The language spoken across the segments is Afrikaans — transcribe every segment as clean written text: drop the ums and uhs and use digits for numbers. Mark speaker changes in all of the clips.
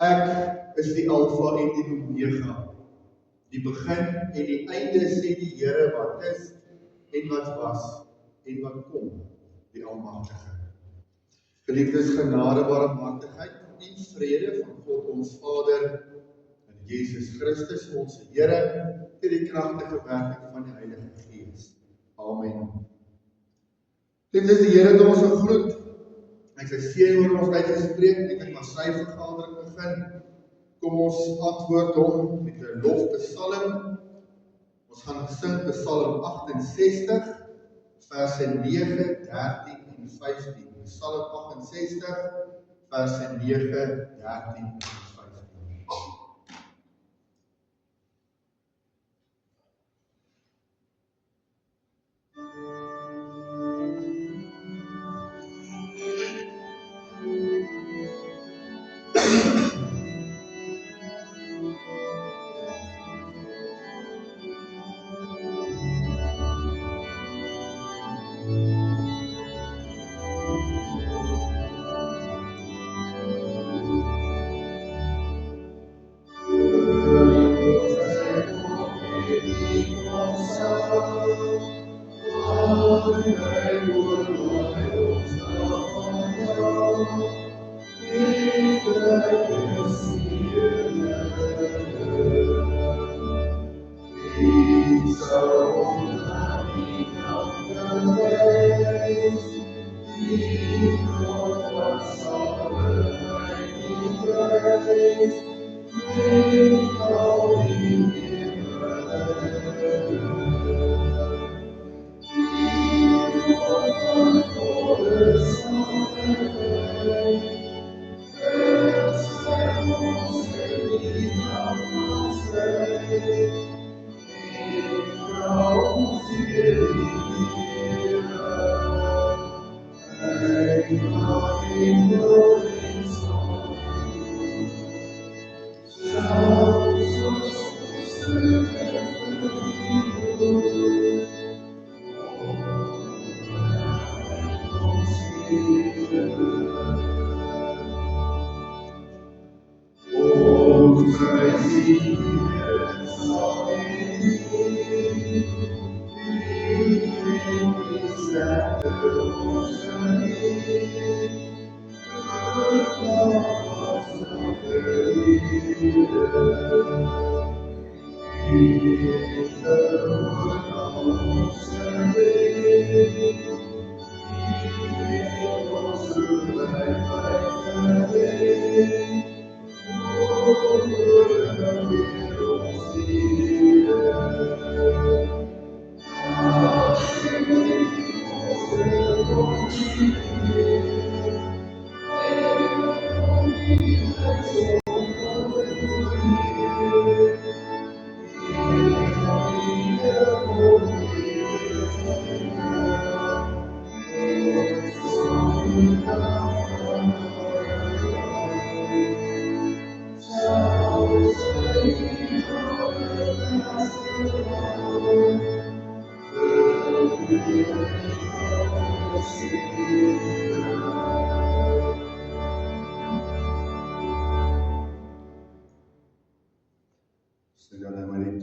Speaker 1: Ek is die Alfa en die Omega, die begin en die einde, sê die Here wat is en wat was en wat kom, die Almagtige. Geliefdes, genade, barmhartigheid en vrede van God ons Vader en Jesus Christus ons Here deur die kragtige werking van die Heilige Gees. Amen. Geliefdes, die Here het ons gegroet. Hy het sy seën oor ons uitgespreek, ek maar sy vergadering begin. Kom ons antwoord hom met 'n lofpsalm. Ons gaan sing Psalm 68, verse 9, 13 en 15. Psalm 68, verse 9, 13 en 15.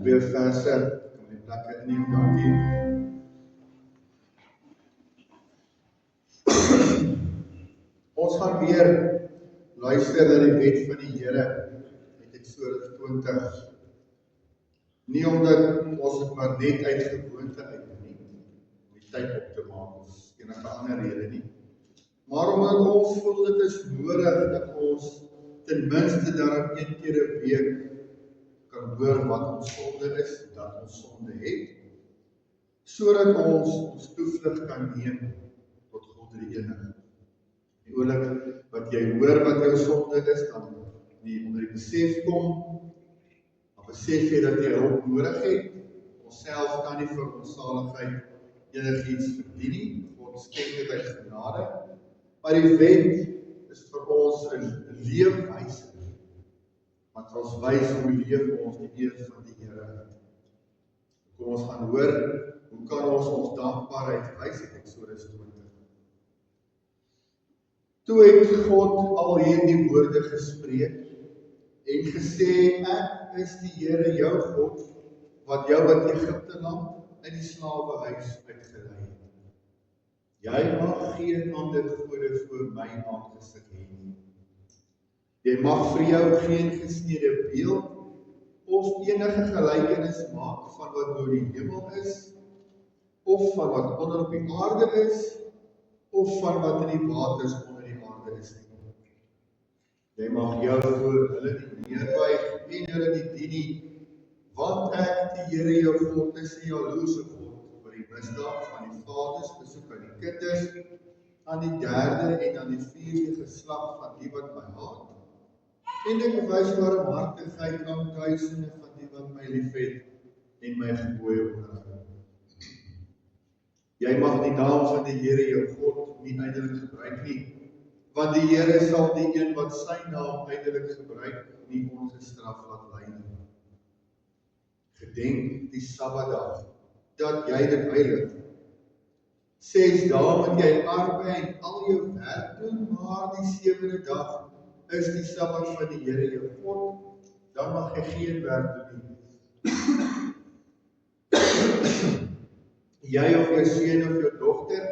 Speaker 1: Twee verse, kom die plekke inneem, dankie. Ons gaan weer luister na die wet van die Here uit Eksodus 20. Nie omdat ons dit maar net uit gewoonte uitneem nie, om die tyd op te maak of enige ander rede nie, maar omdat ons voel dit is nodig dat ons ten minste daarom een keer 'n week kan hoor wat ons sonde is, dat ons sonde het, sodat ons toevlug kan neem tot God die Enige. Die oomblik wat jy hoor wat jou sonde is, dan die onder die besef kom, dan besef jy dat jy hulp nodig het. Onsself kan nie vir ons saligheid enigiets verdien nie, God skenk dit uit genade, maar die wet is vir ons 'n leefwyse, wat ons wys hoe leef ons die eer van die Here. Kom ons gaan hoor, hoe kan ons dankbaarheid wys uit Eksodus 20. Toe het God al hierdie woorde gespreek, en gesê, ek is die Here jou God, wat jou uit Egipte land uit die slawehuis uitgelei het. Jy mag geen ander gode voor my aangesig hê nie. Jy mag vir jou geen gesnede beeld of enige gelykenis maak van wat bo die hemel is, of van wat onder op die aarde is, of van wat in die waters onder die aarde is nie. Jy mag jou voor hulle nie neerbuig en hulle nie dien nie, want ek, die Here jou God, is 'n jaloerse God oor die misdaad van die vaders besoek aan die kinders, aan die derde en aan die vierde geslag van die wat my haat, en ek bewys barmhartigheid aan duisende van die wat my liefhet en my gebooie onderhou. Jy mag die naam van die Here jou God nie ydelik gebruik nie, want die Here sal die een wat sy naam ydelik gebruik nie ongestraf laat bly nie. Gedenk die Sabbatdag, dat jy dit heilig. 6 dae moet jy arbei en al jou werk doen, maar die 7de dag is die Sabbat van die Here jou God, dan mag jy geen werk doen nie. Jy of jou seun of jou dogter,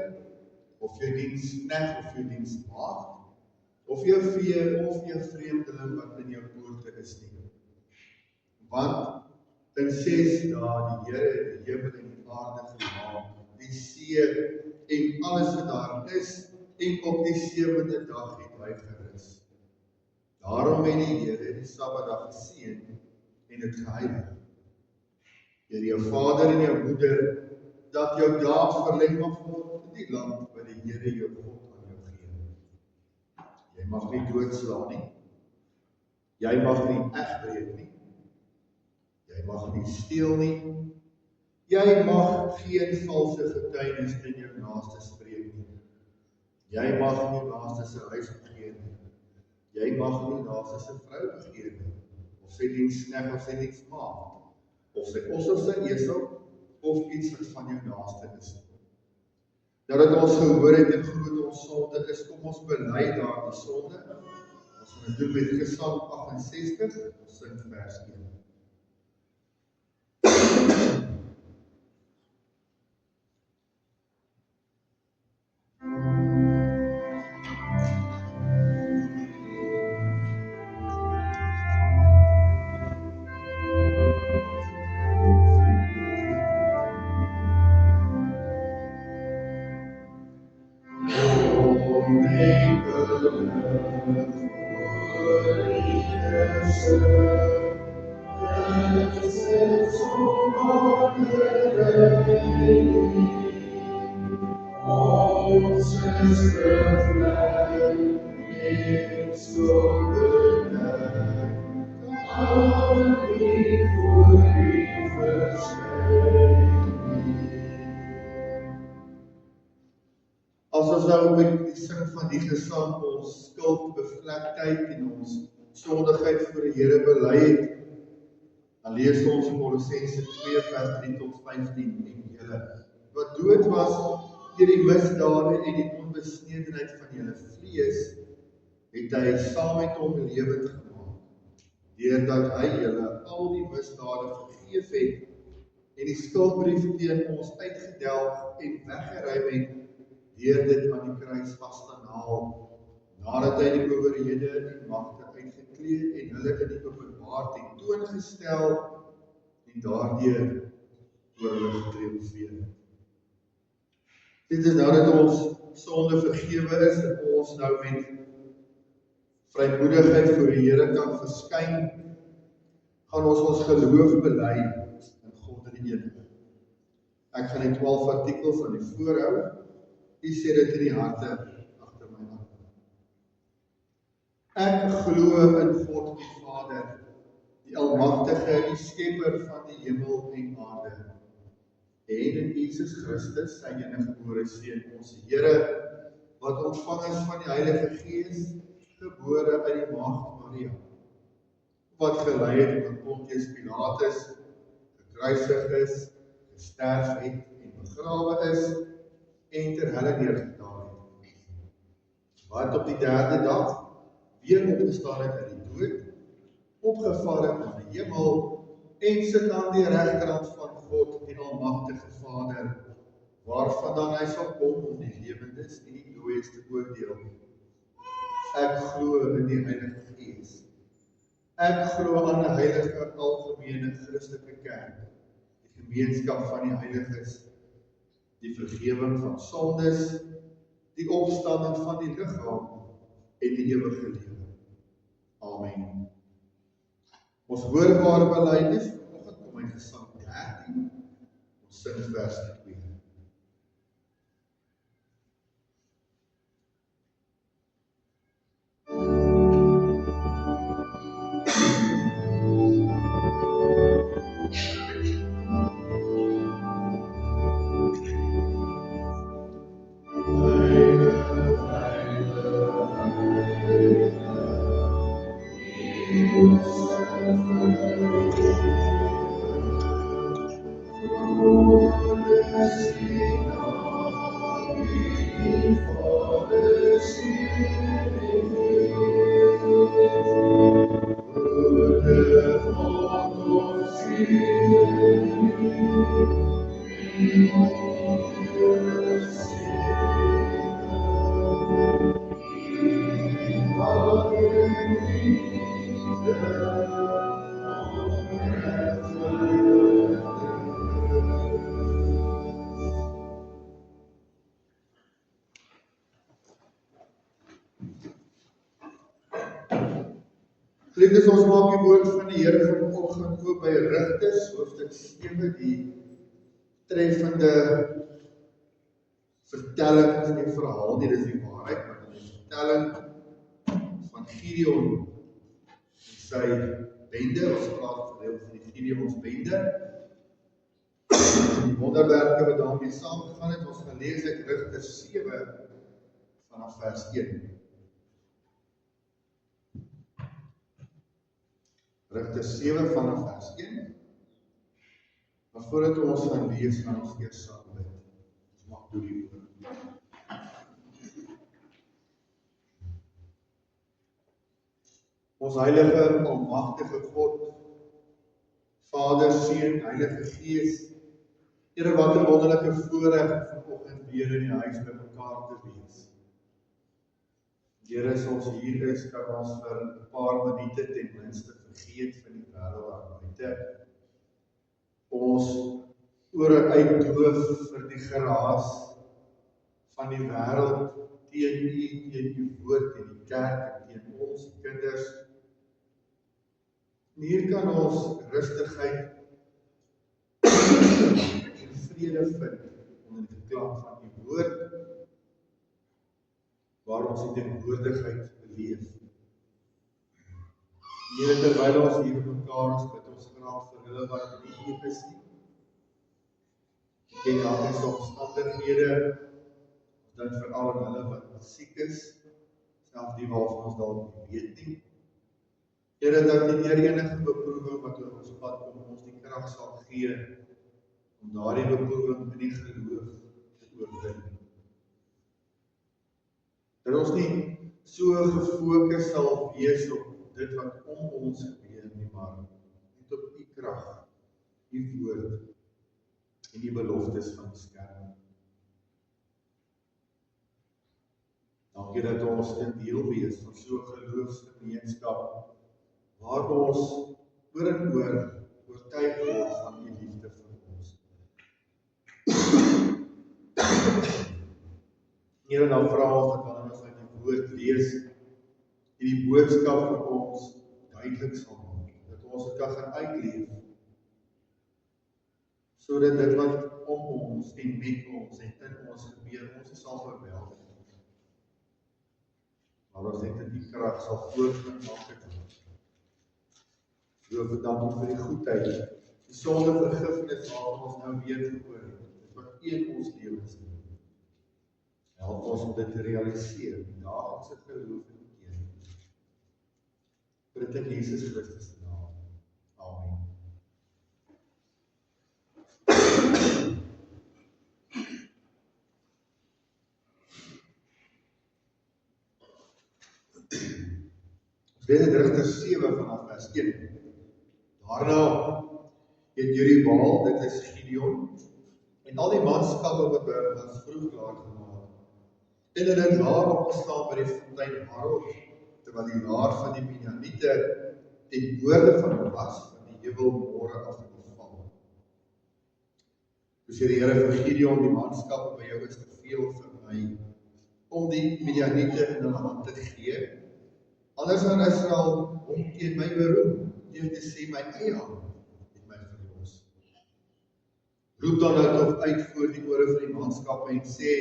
Speaker 1: of jou diensknegt of jou dienstmaagd, of jou vee of jou vreemdeling wat in jou poorte is nie. Want in 6 dae die Here die hemel en die aarde gemaak, die see en alles wat daarin is, en op die 7de dag het hy gerus. Daarom het die Here die Sabbatdag geseën en dit geheilig. Deur jou vader en jou moeder, dat jou dae verleng mag word in die land wat die Here jou God aan jou gee. Jy mag nie doodslaan nie. Jy mag nie egbreek nie. Jy mag nie steel nie. Jy mag geen valse getuienis teen jou naaste spreek nie. Jy mag nie naaste se huis begeer nie. Jy mag nie naaste se vrou begeer nie, of sy diensknegt of sy dienstmaagd, of sy os of sy esel, of iets wat van jou naaste is. Nadat ons gehoor het en glo ons sonde is, kom ons bely daardie sonde. Ons gaan dit doen met Gesang 68, ons sing vers 1. As ons nou met die sing van die gesang ons skuldbevlektheid en ons sondigheid voor die Here bely het, dan lees ons in Kolossense 2 vers 3 tot 15 en julle wat dood was deur die misdade en die onbesnedenheid van julle vlees, het hy saam met hom lewend gemaak, deurdat hy julle al die misdade vergeef het en die skuldbrief teen ons uitgedelg en weggeruim het, deur dit aan die kruis vas te naal, nadat hy die owerhede en magte uitgekleed en hulle in die openbaar tentoongestel en daardeur oor hulle getriomfeer. Dit is nou dat ons sonde vergewe is en ons nou met vrymoedigheid voor die Here kan verskyn, gaan ons geloof bely in God in die enige. Ek gaan die 12 artikels aan die voorhou. U sê dit in die harte agter my aan. Ek glo in God die Vader, die Almagtige, die Skepper van die hemel en aarde, en in Jesus Christus, sy eniggebore Seun, ons Here, wat ontvang is van die Heilige Gees, gebore uit die Maagd Maria, wat gelei het onder Pontius Pilatus, gekruisig is, gesterf het en begrawe is, en ter helle neergedaal het, wat op die 3de dag weer opgestaan het uit die dood, opgevaar het na die hemel en sit aan die regterhand van God, die almagtige Vader, waarvandaan hy sal kom om die lewendes en die dooies te oordeel. Ek glo in die Heilige Gees. Ek glo aan 'n heilige algemene Christelike kerk, die gemeenskap van die heiliges, die vergewing van sondes, die opstanding van die liggaam en die ewige lewe. Amen. Ons hoorbare belydenis vanoggend kom uit Gesang 13, ons sing vers 2. Geliefdes, ons maak die woord van die Here vanoggend oop by Rigters, hoofstuk 7, die treffende vertelling, is nie verhaal nie, dis die waarheid, maar dit is die vertelling van Gideon en sy bende. Ons praat gereeld van die Gideons bende. Die wonderwerke wat daarmee saamgegaan het, ons gaan lees uit Rigters 7 vanaf vers 1. Rigters 7 vanaf vers 1. Maar voordat ons gaan lees, gaan ons eers saam bid. Ons mag toe die oor. Ons heilige, almagtige God, Vader, Seun, Heilige Gees, Here, wat 'n wonderlike voorreg vanoggend weer in die huis by mekaar te wees. Here, as ons hier is, kan ons vir 'n paar minute ten minste vergeet van die wêreld daar buite. Ons ore uitdoof vir die geraas van die wêreld teen U, teen U woord, teen die kerk, teen ons kinders. En hier kan ons rustigheid en vrede vind onder die klank van U woord, waar ons die teenwoordigheid beleef. Here, terwyl ons hier mekaar is, bid ons graag vir hulle wat nie hier is nie. Ken elke se omstandighede, ons dink veral aan hulle wat siek is, selfs die waarvan ons dalk nie weet nie. Here, dat U deur enige beproewing wat oor ons pad kom, ons die krag sal gee om daardie beproewing in die geloof te oorwin. Dat ons nie so gefokus sal wees op dit wat om ons gebeur nie, maar net op U krag, U woord en die beloftes van beskerming. Dankie dat ons 'n deel wees van so 'n geloofsgemeenskap waar ons oor en oor oortuig word van U liefde vir ons. Here, dan vra ons dat wanneer ons uit die woord lees, die boodskap vir ons duidelik sal maak, dat ons dit kan gaan uitleef, sodat dit wat om ons en met ons en in ons gebeur, ons sal verweldig. Maar ons net in die krag sal voortgaan maak het. So dankie vir die goedheid, die sonde vergifnis waarvan ons nou weer gehoor het, dit wat U in ons lewens doen. Help ons om dit te realiseer, die daaglikse geloof en bekering. Vir dit in Jesus Christus se naam. Amen. Tweede Rigters 7 vanaf vers 1. Daarna het Jerubbaal, dit is Gideon, en al die manskappe wat by hom was vroeg klaar gemaak. En hulle het laar opgestaan by die fontein Harod, terwyl die laar van die Midianiete ten noorde van hom was, van die heuwel môre af in val. Toe sê die Here vir Gideon, die manskappe by jou is te veel vir my, om die Midianiete in hulle hand te gee. Anders dan Israel om teen my beroem, deur te sê my eie hand het my verlos. Roep dan nou tog uit voor die ore van die manskappe en sê,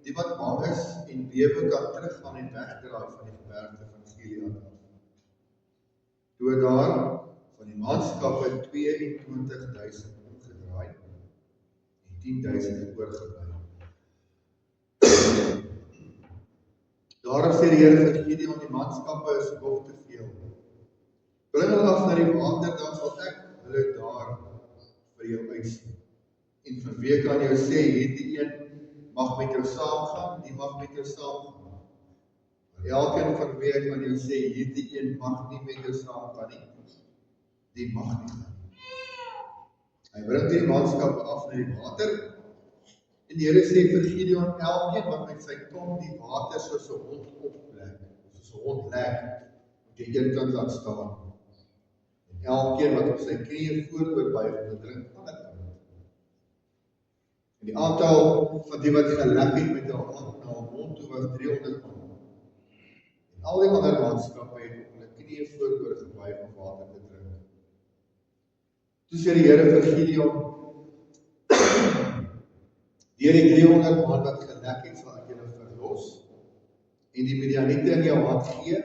Speaker 1: die wat bang is en bewe kan teruggaan en wegdraai van die gebergte van Gilead af. Toe het daar van die manskappe 22.000 omgedraai en 10.000 oorgebly. Daarom sê die Here vir Gideon, die manskappe is nog te veel. Bring hulle af na die water, dan sal ek hulle daar vir jou uitsien. En vanweë kan jou sê, hierdie een mag met jou saamgaan, die mag met jou saamgaan. Maar elkeen vanweë kan jou sê, hierdie een mag nie met jou saamgaan nie, die mag nie gaan. Hy bring die manskappe af na die water, en die Here sê vir Gideon, elkeen wat met sy tong die water soos 'n hond opplek, soos 'n hond lek, moet jy eenkant laat staan. En elkeen wat op sy knieë vooroor buig om te drink, ander kant. En die aantal van die wat gelek het met hul hand na hul mond toe was 300 man. En al die ander manskappe het op hulle knieë vooroor gebuig om water te drink. Toe sê die Here vir Gideon, deur die 300 man wat gelek het, sal ek julle verlos en die Midianiete in jou hand gee,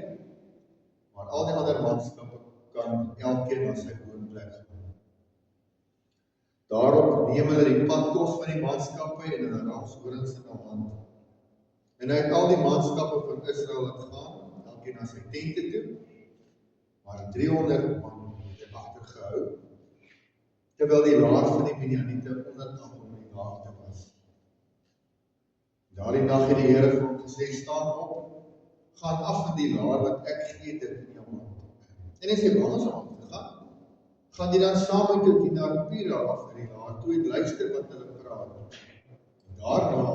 Speaker 1: maar al die ander manskappe kan elkeen na sy woonplek gaan. Daarop neem hulle die padkos van die manskappe en hulle ramshorings in hul hand. En hy het al die manskappe van Israel laat gaan, elkeen na sy tente toe, maar 300 man het hy agtergehou, terwyl die laar van die Midianiete onderkant om die laagte was. Daardie dag het die Here vir hom gesê, staan op, gaan af van die laar wat ek gee dit in jou hand. En hy sê, waar is om te gaan? Gaan jy dan saam met jou dienaar Pira af van die laar, toe en luister wat hulle praat. En daarna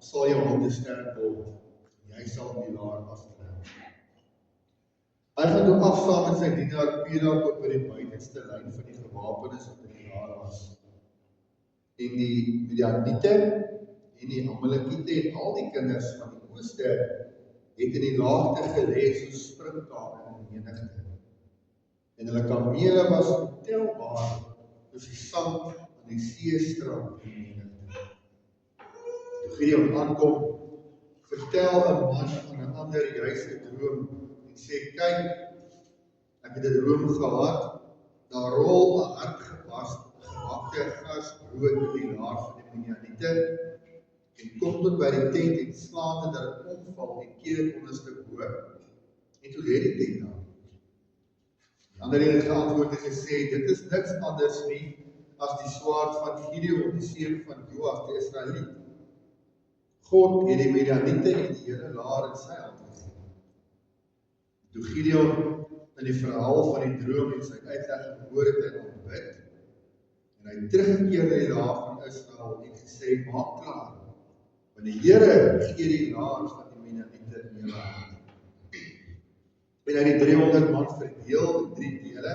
Speaker 1: sal jou hande sterk word, jy sal die laar aftrek. Hy gaan toe afstaan met sy dienaar Pira tot by die buitenste lyn van die gewapenes wat in die laar was. En die Midianiete en die Amalekiete en al die kinders van die ooste het in die laagte gelê soos springkane in menigte. En hulle kamele was ontelbaar soos die sand aan die seestrand in menigte. Toe Gideon aankom, vertel 'n man aan 'n ander juis 'n droom en sê, kyk, ek het 'n droom gehad, daar rol 'n hardgebakte gasbrood in die laar van die Midianiete, en kom tot by die tent en slaan dit dat het omval en keer het onderste bo, en toe lê die tent daar. Die ander het geantwoord en gesê, dit is niks anders nie as die swaard van Gideon, die seun van Joas, die Israeliet. God het die Midianiete en die hele laar in sy hand gegee. Toe Gideon in die verhaal van die droom en sy uitleg gehoor het en aanbid, en hy teruggekeer na die laar van Israel en gesê, maak klaar, want die Here gee die laar van die Midianiete in julle hand. En hy die 300 man verdeel in 3 dele,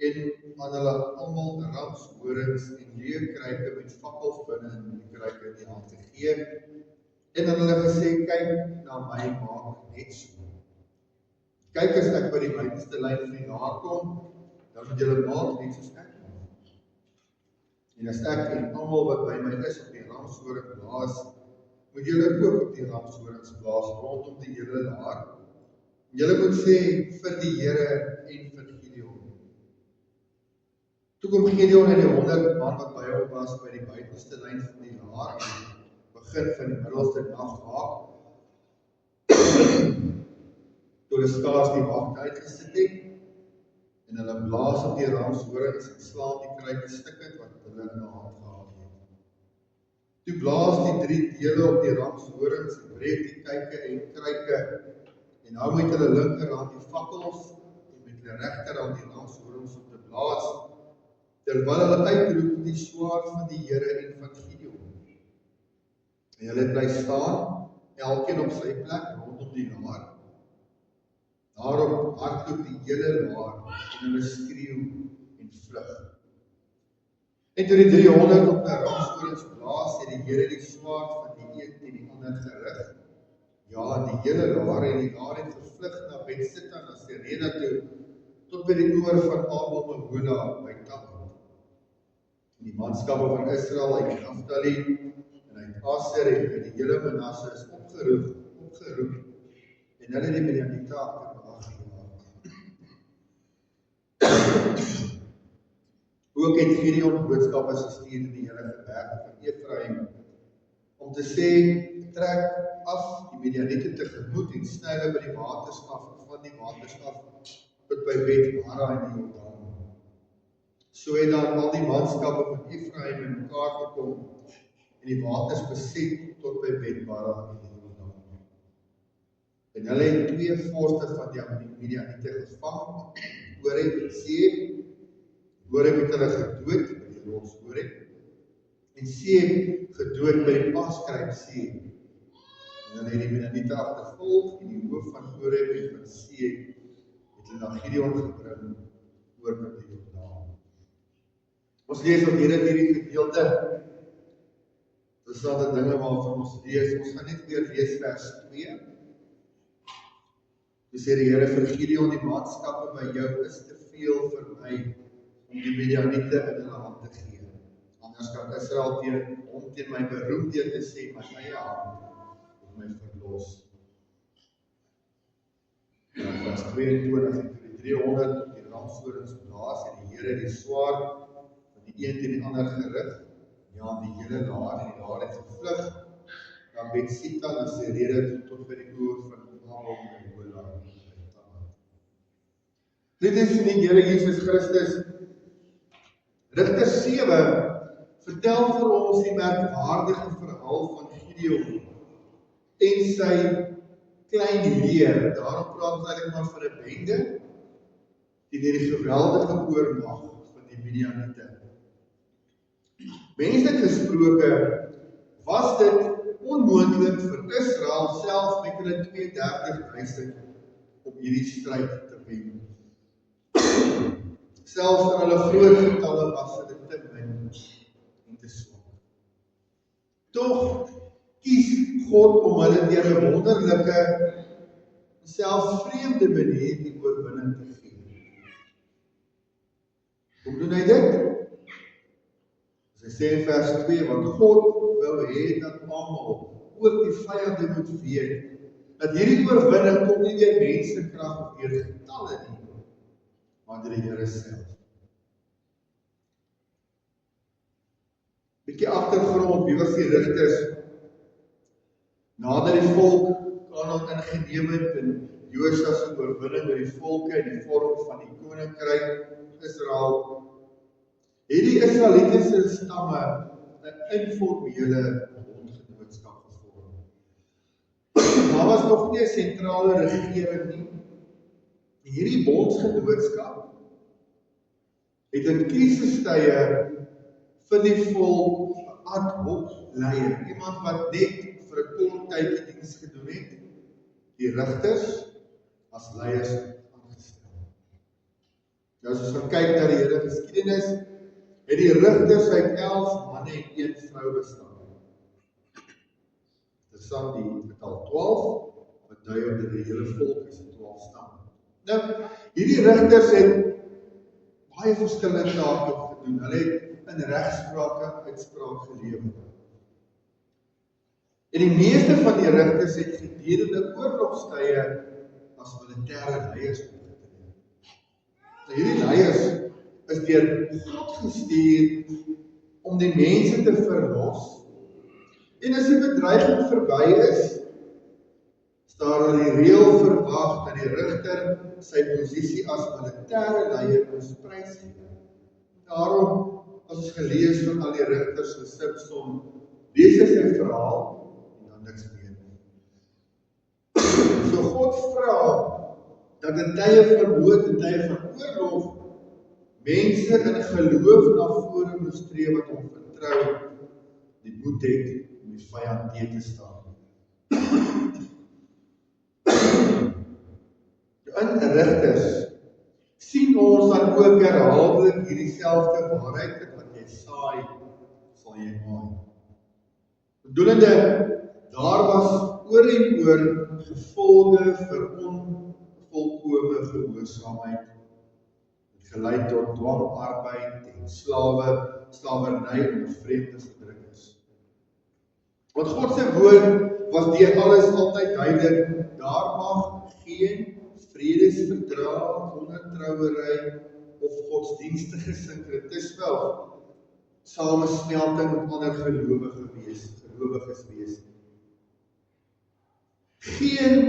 Speaker 1: en aan hulle almal ramshorings en leeuekruike met fakkels binne in die kruike in die hand gegee, en aan hulle gesê, kyk na my, maak net so. Kyk, as ek by die buitenste lyn van die laar kom, dan moet julle maak net soos ek maak. En as ek en almal wat by my is op die ramshoring blaas, moet julle ook op die ramshorings blaas rondom die hele laar. Julle moet sê vir die Here en vir Gideon. Toe kom Gideon en die 100 man wat by hom was by die buitenste lyn van die laar, begin van die middelste nag raak, toe hulle skaars die wagte uitgesit het, en hulle blaas op die ramshorings en slaan die kruike stukkend wat hulle in hulle hand gehad het. Toe blaas die 3 dele op die ramshorings en breek die kyke en kruike En nou met hulle linkerhand die fakkels en met hulle regterhand die langshoorns om te blaas, terwyl hulle uitroep die swaard van die Here en van Gideon. En hulle bly staan, elkeen op sy plek rondom die laar. Daarop hardloop die hele laar en hulle skreeu en vlug. En toe die 300 op hulle ramshorens blaas, het die Here die swaard van die een teen die ander gerig. Ja, die hele laar en die laar het gevlug na Bet-Sitta, na Sereda toe, tot by die oor van Abel Mehola by Tabor. En die manskappe van Israel uit Naphtali en uit Aser en die hele Manasse is opgeroep en hulle die Midianiete agterna gejaag. Ook het Gideon boodskappe gestuur in die hele gebergte van Efraim om te sê, trek af die Midianiete tegemoet en sny hulle by die waters af, van die waters af tot by Bet-Bara in die Jordaan. So het dan al die manskappe van Efraim in mekaar gekom en die waters beset tot by Bet-Bara in die Jordaan. En hulle het 2 vorste van die Midianiete gevang, Oreb en Seeb. Oreb het hulle gedood by die rots Oreb, en Seeb gedood by die Paskryp Seeb. En hulle het die Midianiete agtervolg en die hoof van Oreb en van Seeb het hulle na Gideon gebring oor met die Jordaan. Ons lees op hierdie gedeelte. Dit is al die dinge waarvan ons lees. Ons gaan net weer lees vers 2. Toe sê die Here vir Gideon, die manskappe by jou is te veel vir my om die Midianiete in hulle hand te gee. Anders kan Israel teen my beroem deur te sê, my eie hand het my verlos. En vers 22, en toe die 300 op die ramshorens blaas en die Here die swaard van die een teen die ander gerig, ja, die hele laar en die laar het gevlug, na Bet-Sitta na Sereda tot by die oor van Abel Mehola. Dit is van die Here Jesus Christus. Rigter 7 vertel vir ons die merkwaardige verhaal van Gideon en sy klein leer. Daarom praat ons eintlik maar van 'n bende teen die geweldige oormag van die Midianiete. Menslik gesproke was dit onmoontlik vir Israel self met hulle 32,000 om hierdie stryd te wen. Selfs in hulle groot getalle was dit te min en te swak. Tog kies God om hulle deur 'n wonderlike, selfs vreemde manier die oorwinning te gee. Hoe doen hy dit? Hy sê in vers 2, want God wil hê dat almal, ook die vyande moet weet, dat hierdie oorwinning kom nie deur mensekrag of deur getalle nie, maar deur die Here self. Bietjie agtergrond, wie was die rigters? Nadat die volk Kanaan ingeneem het en Josua se oorwinning oor die volke in die vorm van die koninkryk Israel, het die Israelitiese stamme 'n informele bondgenootskap gevorm. Daar was nog nie 'n sentrale regering nie. Hierdie bondsgenootskap het in krisistye vir die volk 'n ad hoc leier, iemand wat net vir 'n kort tydjie diens gedoen het, die rigters as leiers aangestel. Nou as ons kyk na die hele geskiedenis, het die rigters uit 11 manne en 1 vrou bestaan. Dit is dan die getal 12, wat dui op dat die hele volk is 12 stamme. Nou, hierdie rigters het baie verskillende take gedoen. Hulle het in regsprake uitspraak gelewer. En die meeste van die rigters het gedurende oorlogstye as militêre leiers opgetree. Nou, hierdie leiers is deur God gestuur om die mense te verlos. En as die bedreiging verby is, staan daar die reël verwag dat die rigter sy posisie as militêre leier moes prysgee. Daarom, as ons gelees van al die rigters so Simson, lees hy sy verhaal en dan niks meer. So God vra dat in tye van nood, in tye van oorlog, mense in geloof na vore moet tree wat hom vertrou, die moed het om die vyand teen te staan. In Rigters sien ons dan ook herhaaldelik hierdie selfde waarheid, dat wat jy saai, sal jy maai. Bedoelende, daar was oor en oor gevolge vir onvolkome gehoorsaamheid, het gelei tot dwangarbeid en slawerny en vreemde verdrukkings. Want God se woord was deur alles altyd duidelik, daar mag geen vredesverdrag, ondertrouery of godsdienstige sinkretisme of samesmelting met ander gelowiges wees. Geen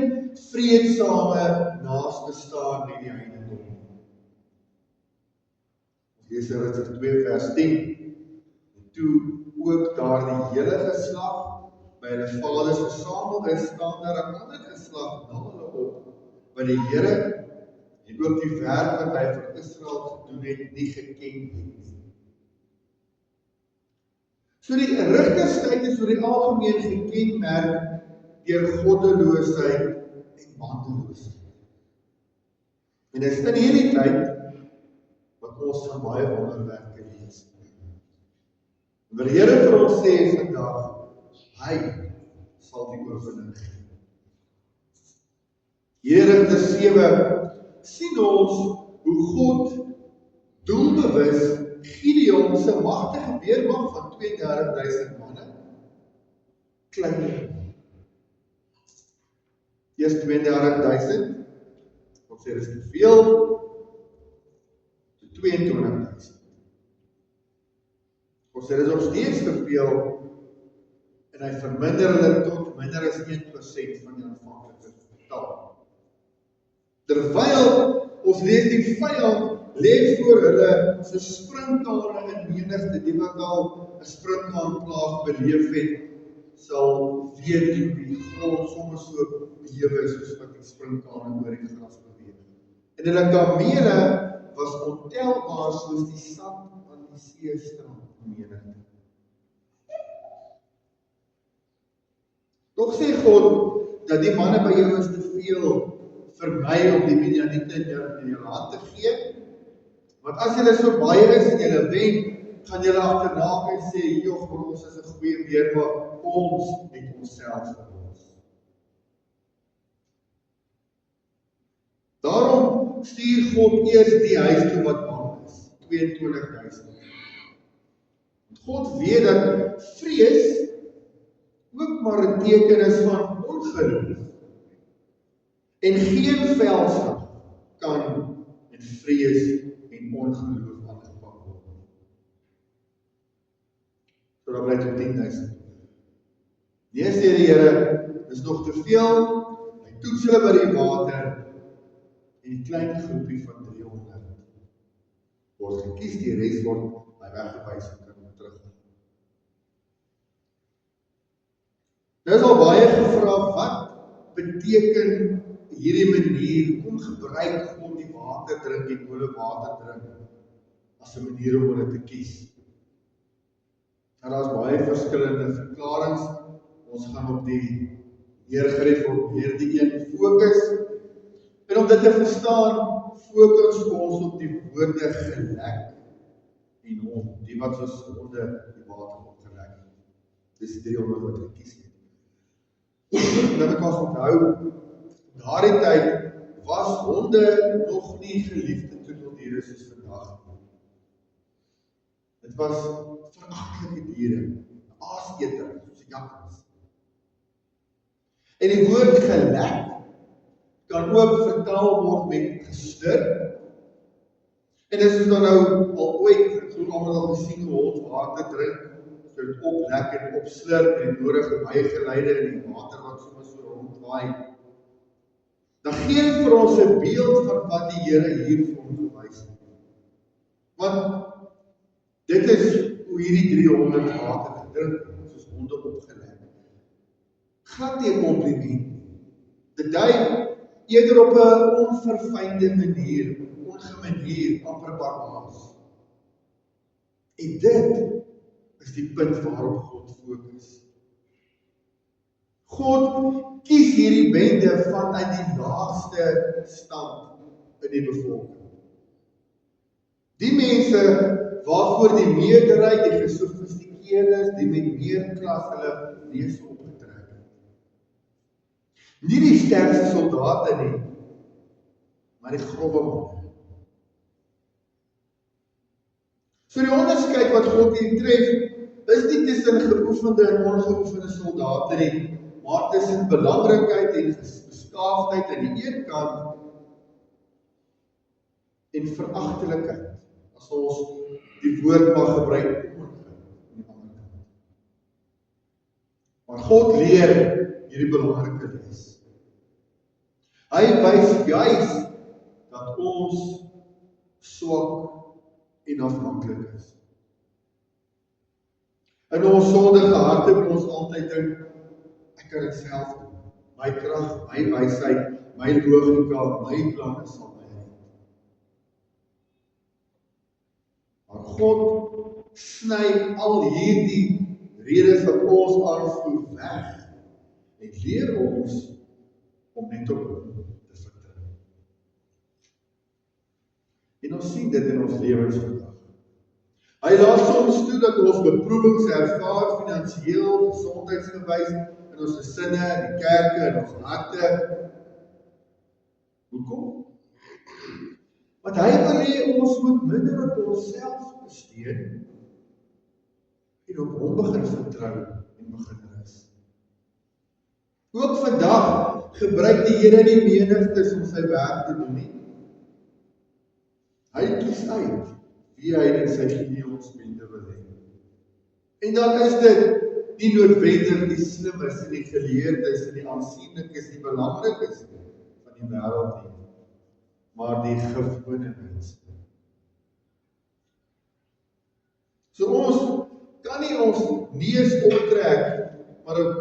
Speaker 1: vreedsame naasbestaan in die heidendom. Ons lees in Rigters 2 vers 10. En toe ook daar die hele geslag by hulle vaders versamel is, staan daar 'n ander geslag na hulle op, wat die Here en ook die werk wat hy vir Israel gedoen het, nie geken het. So die Rigterstyd is oor die algemeen gekenmerk deur goddeloosheid en bandeloosheid. En dit is in hierdie tyd wat ons van baie wonderwerke lees. En wat die Here vir ons sê vandag, hy sal die oorwinning gee. Hier in Rigters 7 sien ons hoe God doelbewus Gideon se magtige weermag van 32.000 manne klein. Eers 32.000, God sê dis te veel, to 22.000. God sê dis nog steeds te veel, en hy verminder hulle tot minder as 1% van die aanvanklike getal. Terwyl ons lees die vyand lê voor hulle so sprinkane in menigte, die wat al 'n sprinkaanplaag beleef het, sal weet die grond sommer so bewe soos wat die sprinkane oor die gras beweeg. En hulle kamele was ontelbaar soos die sand aan die seestrand menigte. Tog sê God dat die manne by jou is te veel vir my om die Midianiete in jou hand te gee. Want as julle so baie is en julle wen, gaan julle agterna en sê, joh, ons is 'n goeie weermag, ons het onsself verlos. Daarom stuur God eers die huis toe wat bang is, 22.000. God weet dat vrees ook maar 'n teken is van ongeloof. En geen veldslag kan in vrees en ongeloof aangepak word. So dan bly dit 10.000. Nee, sê die Here, is nog te veel, hy toets hulle by die water, en die klein groepie van 300 word gekies, die res word by weggewys en kan terug. Nou is al baie gevra, wat beteken hierdie manier, kom gebruik God die water drink en hulle water drink, as 'n manier om hulle te kies. En daar is baie verskillende verklarings, ons gaan op die meer gereformeerde een fokus, en om dit te verstaan, fokus ons op die woorde gelek en hom, die wat soos honde die water opgelek het. Dis die 300 wat gekies het. Nou moet ons onthou, daardie tyd was honde nog nie geliefde troeteldiere soos vandag. Dit was veragtelike diere, aaseter, soos jakkals. En die woord gelek kan ook vertaal word met gestir. En dis is dan nou al ooit, ek glo almal al gesien hoe hond water drink, so dit oplek en opslurp en nodige bygeleide in die water wat soms so rondwaai. Dan gee dit vir ons 'n beeld van wat die Here hier vir ons wys. Want dit is hoe hierdie 300 water gedrink het, soos honde opgelek. Glad nie 'n kompliment. Dit dui eerder op 'n onverfynde manier, ongemanier, amper barbaars. En dit is die punt waarop God fokus. God kies hierdie bende vanuit die laagste stand in die bevolking. Die mense waarvoor die meerderheid, die gesofistikeerdes, die met meer klas hulle neus opgetrek het. Nie die sterkste soldate nie, maar die grove manne. So die onderskeid wat God hier tref, is nie tussen geoefende en ongeoefende soldate nie, maar tussen belangrikheid en beskaafdheid aan die een kant en veragtelikheid, as ons die woord mag gebruik, aan die ander kant. Maar God leer hierdie belangrike les. Hy wys juis dat ons swak en afhanklik is. In ons sondige harte wil ons altyd dink, ek kan dit self doen. My krag, my wysheid, my logika, my planne sal my red. Maar God sny al hierdie redes wat ons aanvoer weg en leer ons om net op hom te vertrou. En ons sien dit in ons lewens vandag. Hy laat soms toe dat ons beproewings ervaar, finansiëel, gesondheidsgewys, in ons gesinne, in die kerke, in ons harte. Hoekom? Want hy wil hê ons moet minder op onsself besteed en op hom begin vertrou en begin rus. Ook vandag gebruik die Here nie menigtes om sy werk te doen nie. Hy kies uit wie hy in sy Gideonsbende wil hê. En dan is dit nie noodwendig die slimmes en die geleerdes en die aansienlikes, die belangrikes van die wêreld nie, maar die gewone mense. So ons kan nie ons neus optrek, maar 'n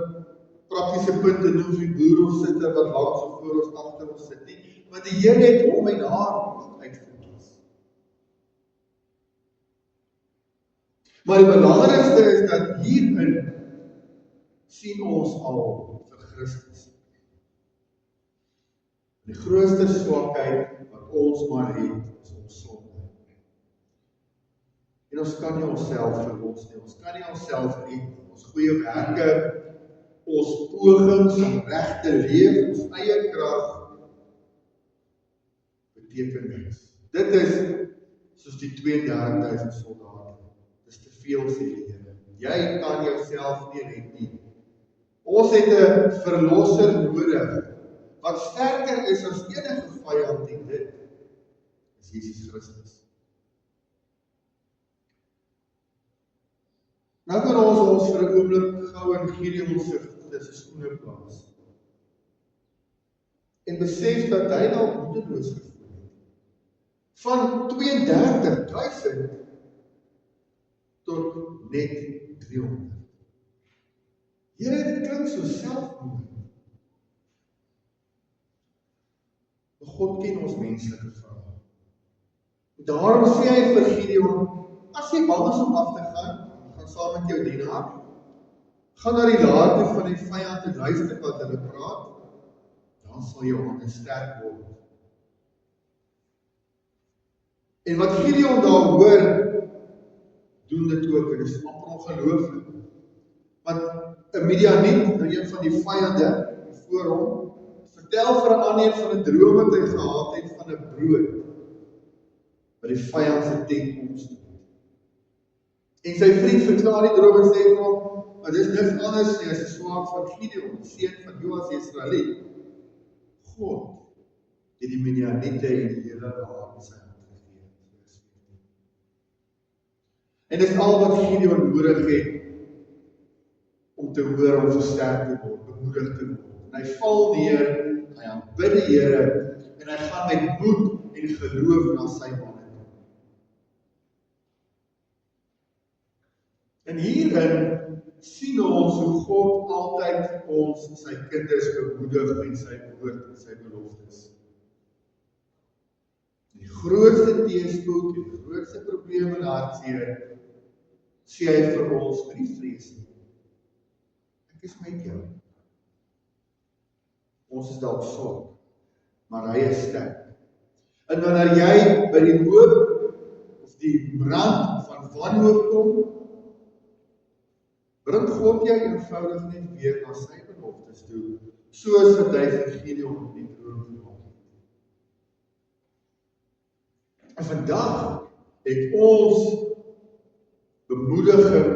Speaker 1: praktiese punte noem die boer of sitter wat langs of voor ons agter ons sit nie, want die Here het hom en haar uitgekies. Maar die belangrikste is dat hierin sien ons al vir Christus. Die grootste swakheid wat ons maar het, is ons sonde. En ons kan nie onsself verlos nie, ons kan nie onsself red, ons goeie werke, ons pogings om reg te leef, ons eie krag, beteken niks. Dit is soos die 32.000 soldate. Dis te veel, sê die Here. Jy kan jouself nie red nie. Ons het 'n verlosser nodig, wat sterker is as enige vyand en dit is Jesus Christus. Nou kan ons vir 'n oomblik gou in Gideon se skoene plaas. En besef dat hy dalk moedeloos gevoel het. Van 32.000 tot net 300. Here, dit klink so selfmoord. Maar God ken ons menslike vrae. Daarom sê hy vir Gideon, as jy bang is om af te gaan saam met jou dienaar, gaan na die laar toe van die vyand en luister wat hulle praat, dan sal jou hande sterk word. En wat Gideon daar hoor, doen dit ook, en dit is amper ongelooflik. Want 'n Midianiet, een van die vyande voor hom, vertel vir 'n ander van 'n droom wat hy gehad het van 'n brood, wat die vyand se tent omstoot. En sy vriend verklaar die droom en sê vir hom, maar dis niks anders nie as 'n swaard van Gideon, die seun van Joas die Israeliet. God het die Midianiete en die hele daar in sy hand gegee. En dis al wat Gideon nodig het om te hoor om versterk te word, bemoedig te word. En hy val neer, hy aanbid die Here en hy gaan met moed en geloof na sy manne. En hierin sien ons hoe God altyd ons, sy kinders, bemoedig met sy woord en sy beloftes. Die grootste teëspoed en die grootste probleem en hartseer, sê hy vir ons, moenie vrees nie. Ek is met jou. Ons is dalk swak, maar hy is sterk. En wanneer jy by die hoop of die brand van wanhoop kom, bring God jou eenvoudig net weer na sy beloftes toe, soos wat hy vir Gideon op die troon gemaak het. En vandag het ons bemoediging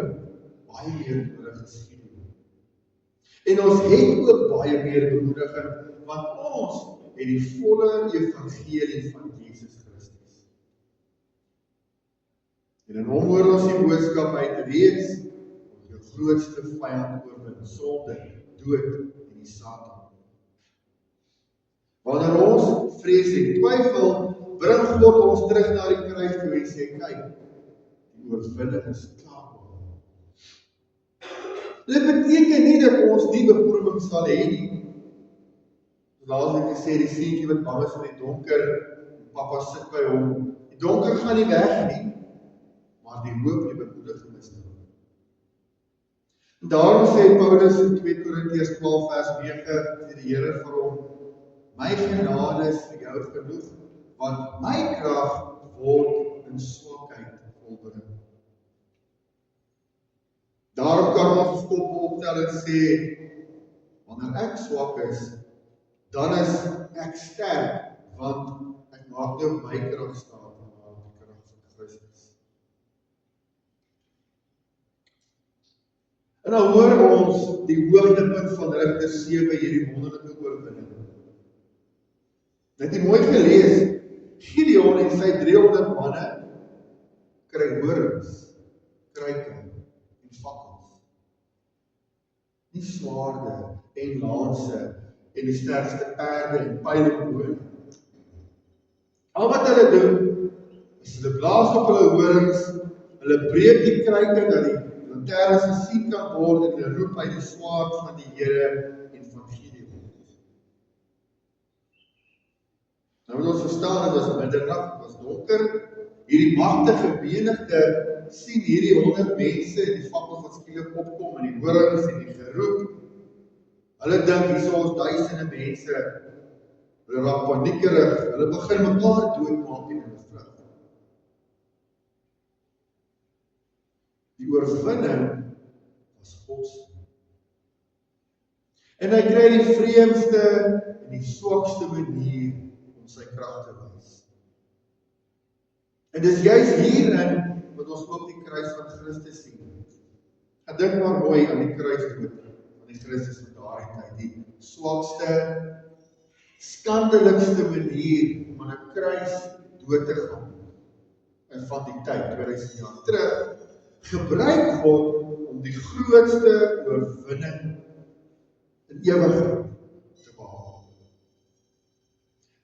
Speaker 1: baie meer nodig as Gideon. En ons het ook baie meer bemoediging, want ons het die volle evangelie van Jesus Christus. En in hom hoor ons die boodskap uit reeds, jou grootste vyand oorwin, sonde, dood en die Satan. Wanneer ons vrees en twyfel, bring God ons terug na die kruis toe en sê, kyk, die oorwinning is klaar. Dit beteken nie dat ons nie beproewing sal hê nie. Laas het gesê, die seentjie wat bang is in die donker, papa sit by hom. Die donker gaan nie weg nie, maar die hoop en die bemoediging is daar. Daarom sê Paulus in 2 Korintiërs 12 vers 9, sê die Here vir hom, my genade is vir jou genoeg, want my krag word in swakheid volbring. Daarom kan ons kop optel en sê, wanneer ek swak is, dan is ek sterk, want ek maak nie op my krag staan, maar op die krag van Christus. En dan hoor ons die hoogtepunt van Rigter 7, hierdie wonderlike oorwinning. Het jy mooi gelees, Gideon en sy 300 manne kry horings, kruike en fakkels. Nie swaarde en lanse en die sterkste perde en pyle en boë. Al wat hulle doen, is hulle blaas op hulle horings, hulle breek die kruike dat die lanterns gesien kan word en hulle roep uit die swaard van die Here en van Gideon. Nou moet ons verstaan, dit was middernag, dit was donker, hierdie magtige menigte sien hierdie 100 mense en die fakkels wat skielik opkom en die horings en die geroep. Hulle dink, hier is ons duisende mense, hulle raak paniekerig, hulle begin mekaar doodmaak en hulle vlug. Die oorwinning was God. En hy kry die vreemdste en die swakste manier om sy krag te wys. En dis juist hierin wat ons ook die kruis van Christus sien. Ek dink maar mooi aan die kruisdood van die Christus van daardie tyd, die swakste, skandelikste manier om aan 'n kruis dood te gaan. En van die tyd, 2000 jaar terug, gebruik God om die grootste oorwinning in ewigheid te behaal.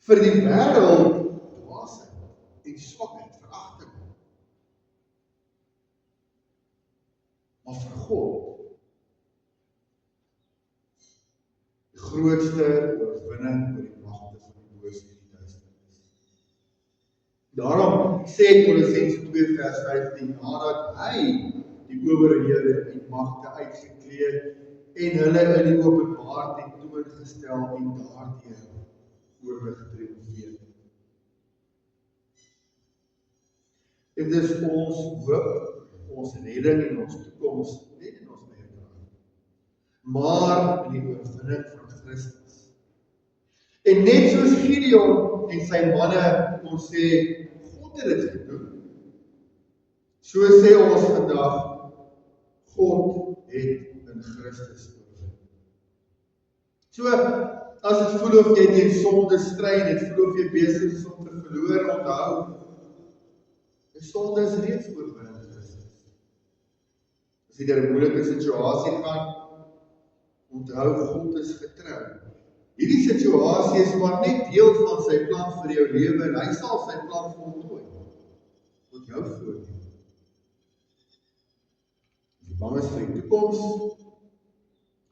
Speaker 1: Vir die wêreld dwaasheid en swakheid veragting. Maar vir God die grootste oorwinning oor die magte van die bose en die duisternis. Daarom sê Kolossense 2 vers 15, nadat hy die owerhede en magte uitgekleed en hulle in die openbaar tentoongestel en daardeur oorgetriomfeer. Dit is ons hoop, ons redding en ons toekoms, net in ons eie krag, maar in die oorwinning van Christus. En net soos Gideon en sy manne ons sê, God het dit gedoen. So sê ons vandag, God het in Christus oorwin. So, as het voel of jy teen sonde stry, het voel of jy besig is om te verloor, onthou, die sonde is reeds oorwin in Christus. As jy deur 'n moeilike situasie gaan, onthou, God is getrou. Hierdie situasie is maar net deel van sy plan vir jou lewe en hy sal sy plan voltooi tot jou voordeel. As jy bang is vir die toekoms,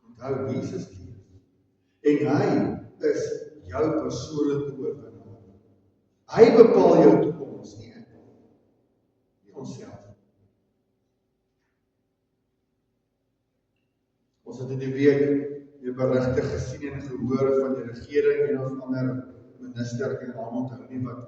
Speaker 1: onthou Jesus leef. En hy is jou persoonlike oorwinnaar. Hy bepaal jou toekoms, nie onsself. Ons het in die week weer berigte gesien en gehoor van die regering en of ander minister, en naam onthou nie, wat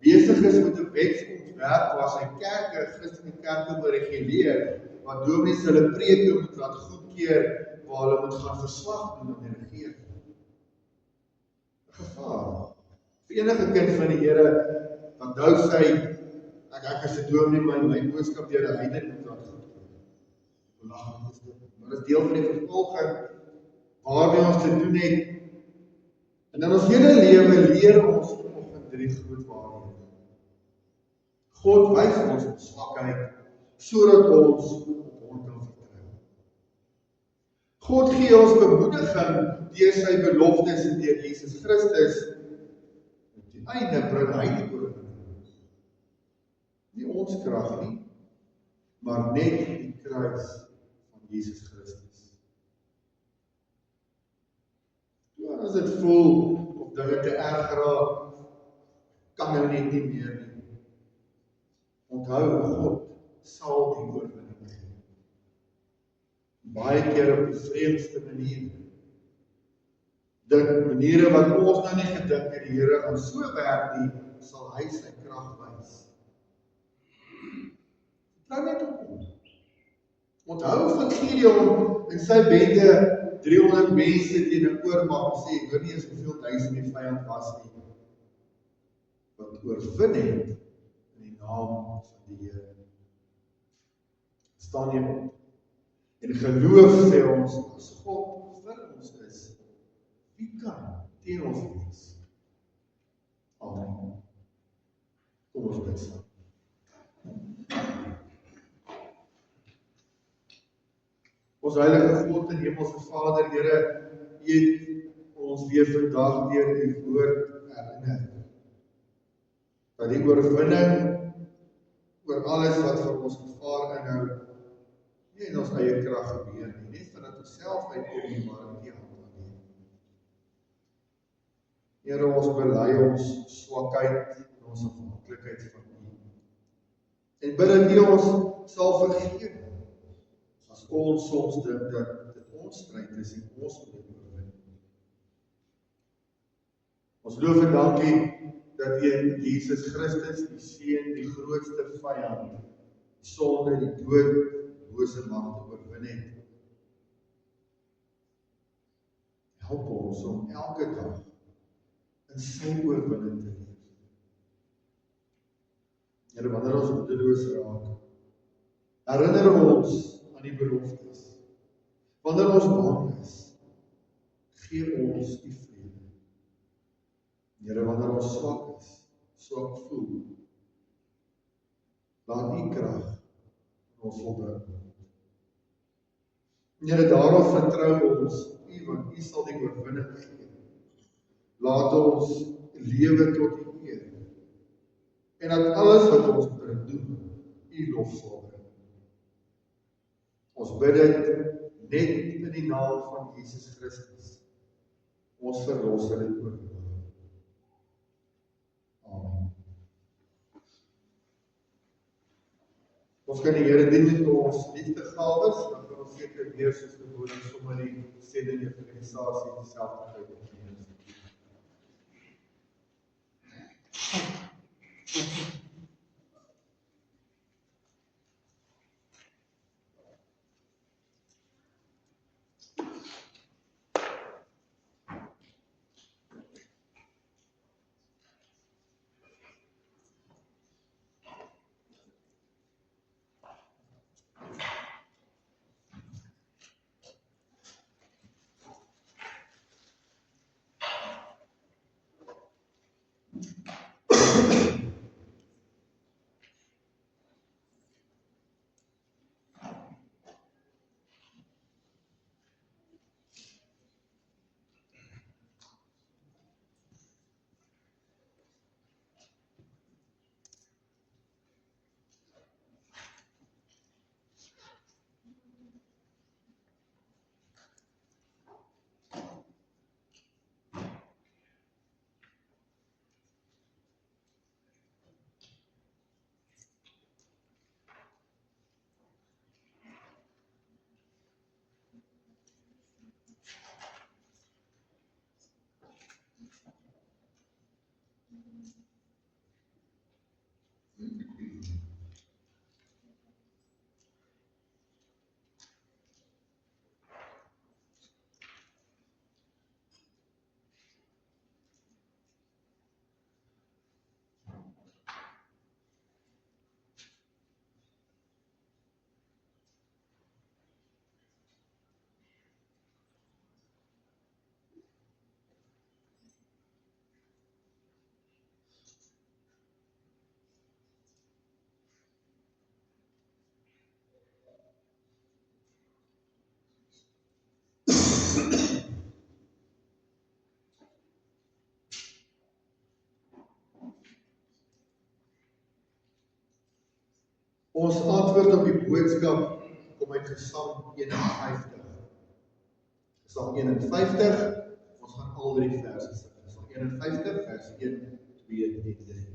Speaker 1: besig is met 'n wetsontwerp waar sy kerke, Christelike kerke wil reguleer, wat dominees hulle preke moet laat goedkeur, waar hulle moet gaan verslag doen aan die regering. Gevaar. Vir enige kind van die Here, wat nou sy, ek is 'n dominee, my boodskap deur 'n heiden moet laat goedkeur. Belaglik is dit, maar dit is deel van die vervolging waarmee ons te doen het. En in ons hele lewe leer ons vanoggend 3 groot waarhede. God wys ons op swakheid, sodat ons op hom kan vertrou. God gee ons bemoediging deur sy beloftes en deur Jesus Christus. Op die einde bring hy die oorwinning. Nie ons krag nie, maar net die kruis van Jesus Christus. As dit voel of dinge te erg raak, kan nou net nie meer nie. Onthou, God sal die oorwinning gee. Baie keer op die vreemdste maniere. Dit maniere wat ons nou nie gedink het die Here gaan so werk nie, sal hy sy krag wys. Vertrou net op hom. Onthou van Gideon en sy bende 300 mense teen 'n oormag sê, ek weet nie eens hoeveel duisend die vyand was nie, wat oorwin het in die naam van die Here. Staan jy op. En geloof sê ons, as God vir ons is, wie kan teen ons wees? Amen. Kom ons bid saam. Ons heilige God en hemelse Vader, Here, U het ons weer vandag deur U woord herinner dat die oorwinning oor alles wat vir ons gevaar inhou, nie in ons eie krag gebeur nie, net vanuit onsself uitkom nie, maar in U hand alleen. Here, ons bely ons swakheid en ons afhanklikheid van U. En bid dat U ons sal vergewe. As ons soms dink dat dit ons stryd is en ons moet oorwin. Ons loof en dankie dat U in Jesus Christus, die Seun, die grootste vyand, die sonde, die dood, bose magte oorwin het. Help ons om elke dag in sy oorwinning te leef. Here, wanneer ons moedeloos raak, herinner ons aan die beloftes. Wanneer ons bang is, gee ons die vrede. Here, wanneer ons swak is, swak voel, laat U krag in ons volbring word. Here, daarom vertrou ons U, want U sal die oorwinning gee. Laat ons lewe tot U eer. En dat alles wat ons doen, U lof sal bring. Ons bid dit net in die naam van Jesus Christus, ons verlosser en oorwinnaar. Amen. Ons kan die Here dien met ons liefdegawes, dan kan ons seker weer soos gewoonlik sommer die sending evangelisasie dieselfde tyd opneem. Ons antwoord op die boodskap kom uit Gesang 51. Gesang 51, ons gaan al die verse sing. Gesang 51, vers 1, 2 en 3.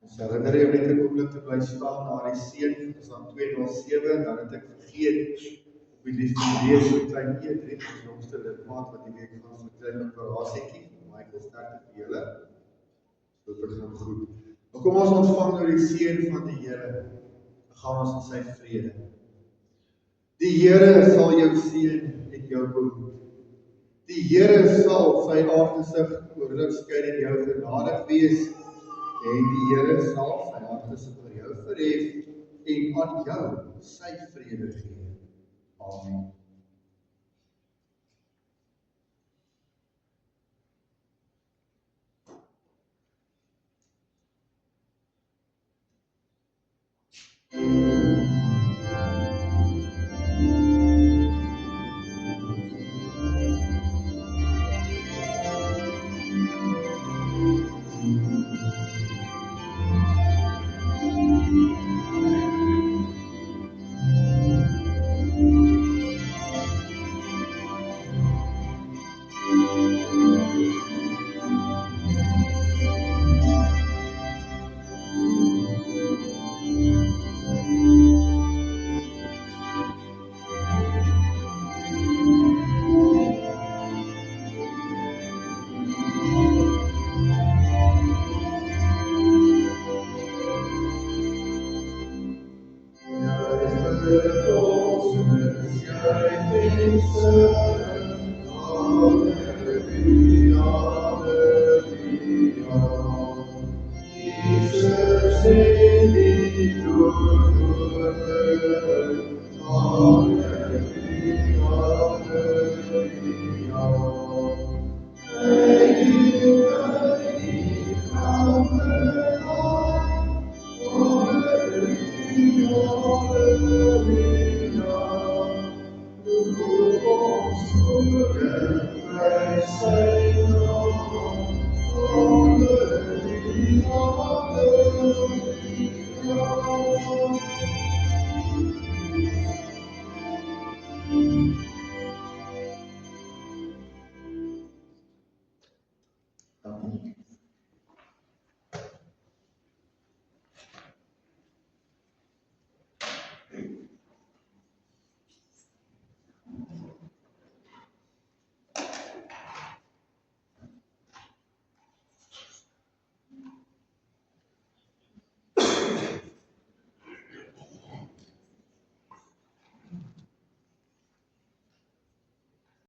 Speaker 1: Ons herinner jou net 'n oomblik te bly staan na die seën van Psalm 207, dan het ek vergeet op die liefde lees so klein Edrie, ons jongste lidmaat wat die week van so 'n klein operasietjie, Michael sterkte vir julle. So dit gaan goed. Maar kom ons ontvang nou die seën van die Here. Dan gaan ons in sy vrede. Die Here sal jou seën en jou behoed. Die Here sal sy aangesig oor jou skyn en jou genadig wees. En die Here sal sy aangesig oor jou verhef en aan jou sy vrede gee. Amen.